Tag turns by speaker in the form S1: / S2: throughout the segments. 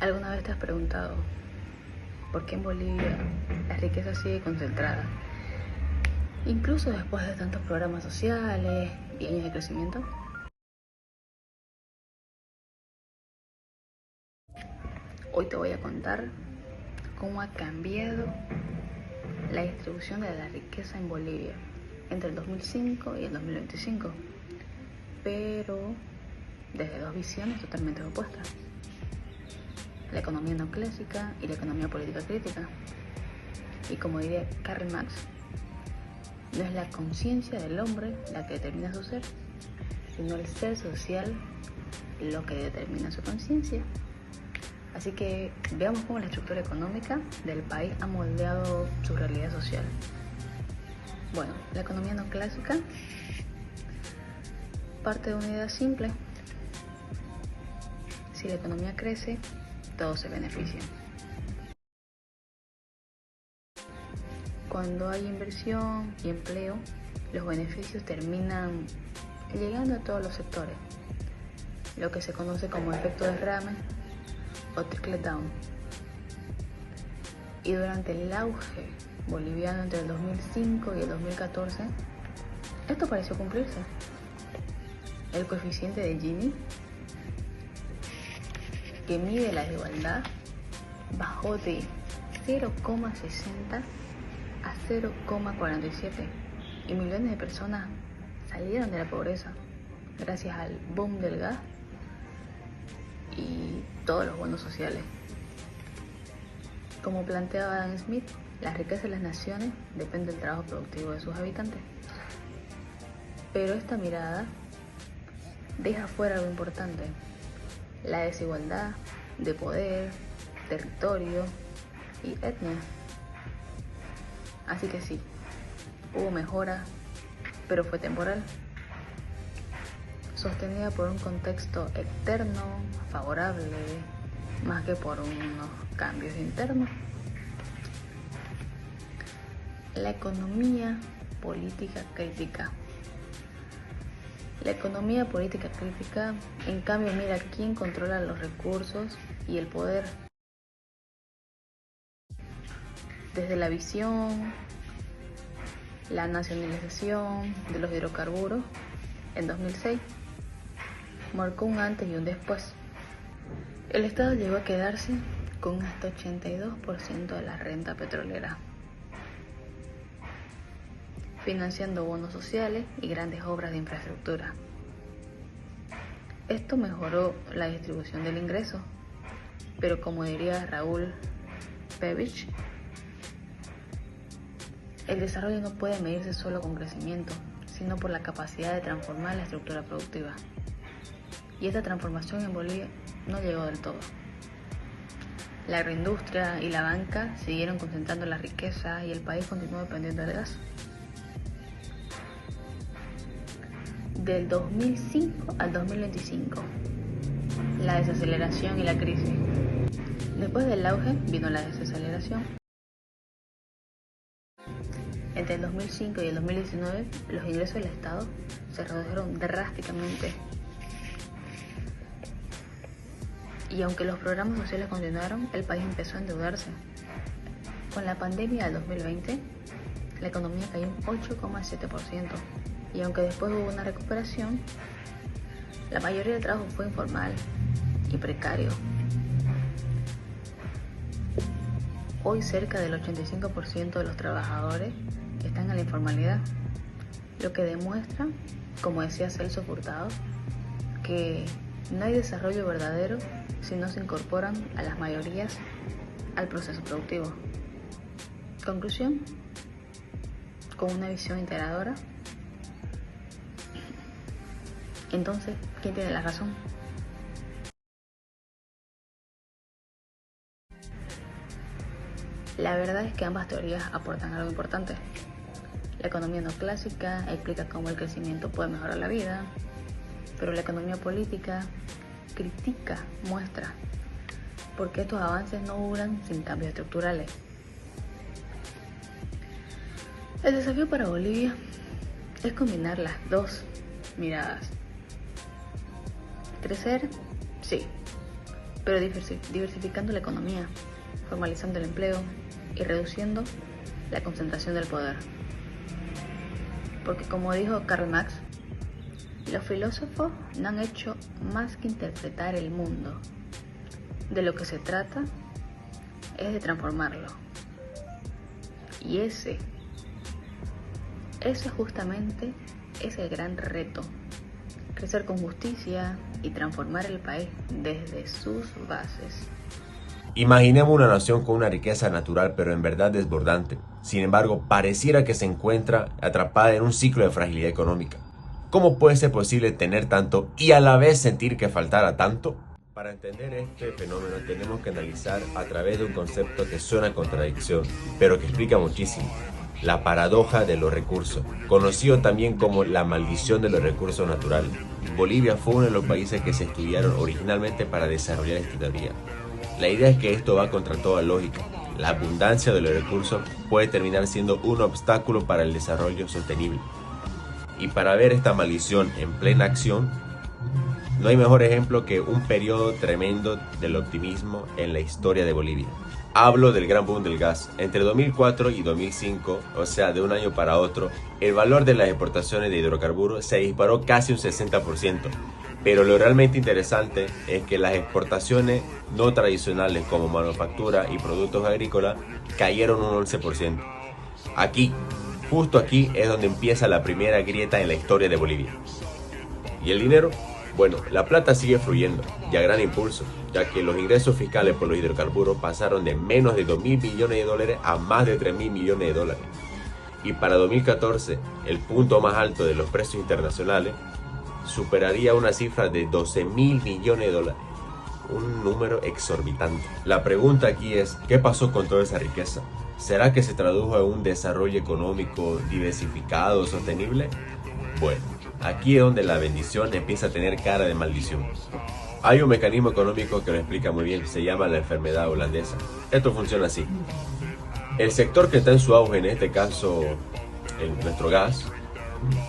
S1: ¿Alguna vez te has preguntado por qué en Bolivia la riqueza sigue concentrada, incluso después de tantos programas sociales y años de crecimiento? Hoy te voy a contar cómo ha cambiado la distribución de la riqueza en Bolivia entre el 2005 y el 2025, pero desde dos visiones totalmente opuestas: la economía no clásica y la economía política crítica. Y como diría Karl Marx, no es la conciencia del hombre la que determina su ser, sino el ser social lo que determina su conciencia. Así que veamos cómo la estructura económica del país ha moldeado su realidad social. Bueno, la economía no clásica parte de una idea simple: si la economía crece, todos se benefician. Cuando hay inversión y empleo, los beneficios terminan llegando a todos los sectores, lo que se conoce como efecto derrame o trickle down. Y durante el auge boliviano entre el 2005 y el 2014, esto pareció cumplirse. El coeficiente de Gini, que mide la desigualdad, bajó de 0,60 a 0,47 y millones de personas salieron de la pobreza gracias al boom del gas y todos los bonos sociales. Como planteaba Adam Smith, la riqueza de las naciones depende del trabajo productivo de sus habitantes. Pero esta mirada deja fuera algo importante: la desigualdad de poder, territorio y etnia. Así que sí, hubo mejora, pero fue temporal, sostenida por un contexto externo favorable, más que por unos cambios internos. La economía política crítica. La economía política crítica, en cambio, mira quién controla los recursos y el poder. Desde la visión, la nacionalización de los hidrocarburos en 2006 marcó un antes y un después. El Estado llegó a quedarse con hasta 82% de la renta petrolera, financiando bonos sociales y grandes obras de infraestructura. Esto mejoró la distribución del ingreso, pero como diría Raúl Pevich, el desarrollo no puede medirse solo con crecimiento, sino por la capacidad de transformar la estructura productiva. Y esta transformación en Bolivia no llegó del todo. La agroindustria y la banca siguieron concentrando la riqueza y el país continuó dependiendo del gas. Del 2005 al 2025, la desaceleración y la crisis. Después del auge vino la desaceleración. Entre el 2005 y el 2019, los ingresos del Estado se redujeron drásticamente. Y aunque los programas sociales continuaron, el país empezó a endeudarse. Con la pandemia del 2020, la economía cayó un 8,7%. Y aunque después hubo una recuperación, la mayoría del trabajo fue informal y precario. Hoy cerca del 85% de los trabajadores están en la informalidad, lo que demuestra, como decía Celso Furtado, que no hay desarrollo verdadero si no se incorporan a las mayorías al proceso productivo. Conclusión: con una visión integradora, entonces, ¿quién tiene la razón? La verdad es que ambas teorías aportan algo importante. La economía no clásica explica cómo el crecimiento puede mejorar la vida, pero la economía política critica, muestra por qué estos avances no duran sin cambios estructurales. El desafío para Bolivia es combinar las dos miradas. Crecer, sí, pero diversificando la economía, formalizando el empleo y reduciendo la concentración del poder. Porque como dijo Karl Marx, los filósofos no han hecho más que interpretar el mundo. De lo que se trata es de transformarlo. Y ese justamente es el gran reto. Crecer con justicia y transformar el país desde sus bases.
S2: Imaginemos una nación con una riqueza natural pero en verdad desbordante. Sin embargo, pareciera que se encuentra atrapada en un ciclo de fragilidad económica. ¿Cómo puede ser posible tener tanto y a la vez sentir que faltara tanto? Para entender este fenómeno tenemos que analizar a través de un concepto que suena a contradicción, pero que explica muchísimo. La paradoja de los recursos, conocido también como la maldición de los recursos naturales. Bolivia fue uno de los países que se estudiaron originalmente para desarrollar esta teoría. La idea es que esto va contra toda lógica. La abundancia de los recursos puede terminar siendo un obstáculo para el desarrollo sostenible. Y para ver esta maldición en plena acción, no hay mejor ejemplo que un periodo tremendo del optimismo en la historia de Bolivia. Hablo del gran boom del gas. Entre 2004 y 2005, o sea, de un año para otro, el valor de las exportaciones de hidrocarburos se disparó casi un 60%. Pero lo realmente interesante es que las exportaciones no tradicionales como manufactura y productos agrícolas cayeron un 11%. Aquí, justo aquí, es donde empieza la primera grieta en la historia de Bolivia. ¿Y el dinero? Bueno, la plata sigue fluyendo y a gran impulso, ya que los ingresos fiscales por los hidrocarburos pasaron de menos de 2.000 millones de dólares a más de 3.000 millones de dólares. Y para 2014, el punto más alto de los precios internacionales superaría una cifra de 12.000 millones de dólares. Un número exorbitante. La pregunta aquí es, ¿qué pasó con toda esa riqueza? ¿Será que se tradujo en un desarrollo económico diversificado, sostenible? Bueno, aquí es donde la bendición empieza a tener cara de maldición. Hay un mecanismo económico que lo explica muy bien, se llama la enfermedad holandesa. Esto funciona así. El sector que está en su auge, en este caso en nuestro gas,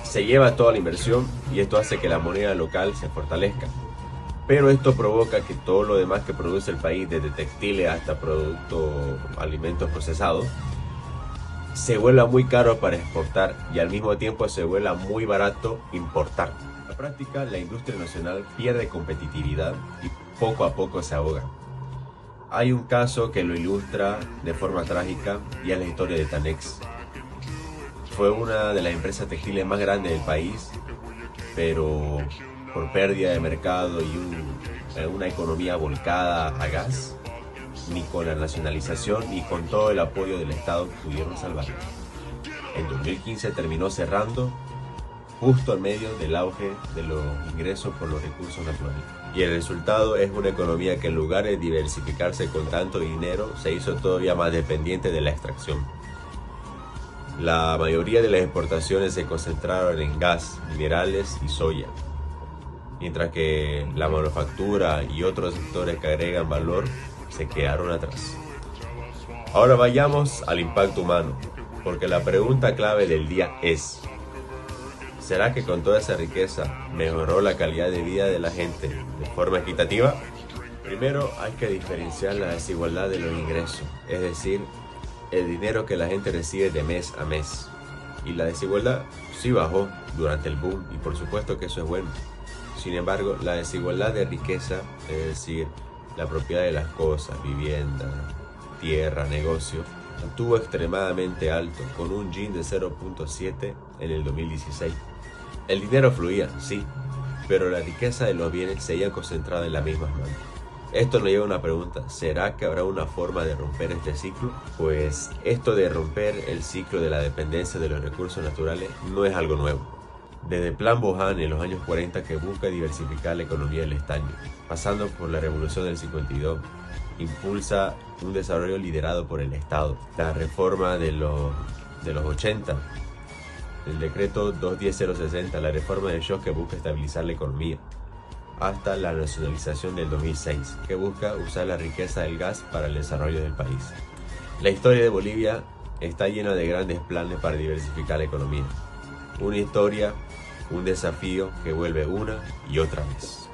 S2: se lleva toda la inversión y esto hace que la moneda local se fortalezca. Pero esto provoca que todo lo demás que produce el país, desde textiles hasta productos, alimentos procesados, se vuelva muy caro para exportar y al mismo tiempo se vuelva muy barato importar. En la práctica, la industria nacional pierde competitividad y poco a poco se ahoga. Hay un caso que lo ilustra de forma trágica y es la historia de Tanex. Fue una de las empresas textiles más grandes del país, pero por pérdida de mercado y una economía volcada a gas, ni con la nacionalización ni con todo el apoyo del Estado pudieron salvarlo. En 2015 terminó cerrando justo en medio del auge de los ingresos por los recursos naturales. Y el resultado es una economía que en lugar de diversificarse con tanto dinero, se hizo todavía más dependiente de la extracción. La mayoría de las exportaciones se concentraron en gas, minerales y soya, mientras que la manufactura y otros sectores que agregan valor se quedaron atrás. Ahora vayamos al impacto humano, porque la pregunta clave del día es: ¿será que con toda esa riqueza mejoró la calidad de vida de la gente de forma equitativa? Primero hay que diferenciar la desigualdad de los ingresos, es decir, el dinero que la gente recibe de mes a mes. Y la desigualdad sí bajó durante el boom y por supuesto que eso es bueno. Sin embargo, la desigualdad de riqueza, es decir, la propiedad de las cosas, vivienda, tierra, negocio, estuvo extremadamente alto, con un Gini de 0.7 en el 2016. El dinero fluía, sí, pero la riqueza de los bienes seguía concentrada en las mismas manos. Esto nos lleva a una pregunta: ¿será que habrá una forma de romper este ciclo? Pues esto de romper el ciclo de la dependencia de los recursos naturales no es algo nuevo. Desde el Plan Boján en los años 40, que busca diversificar la economía del estaño, pasando por la Revolución del 52, impulsa un desarrollo liderado por el Estado. La reforma de los 80, el decreto 210-060, la reforma del shock que busca estabilizar la economía, hasta la nacionalización del 2006, que busca usar la riqueza del gas para el desarrollo del país. La historia de Bolivia está llena de grandes planes para diversificar la economía. Una historia, un desafío que vuelve una y otra vez.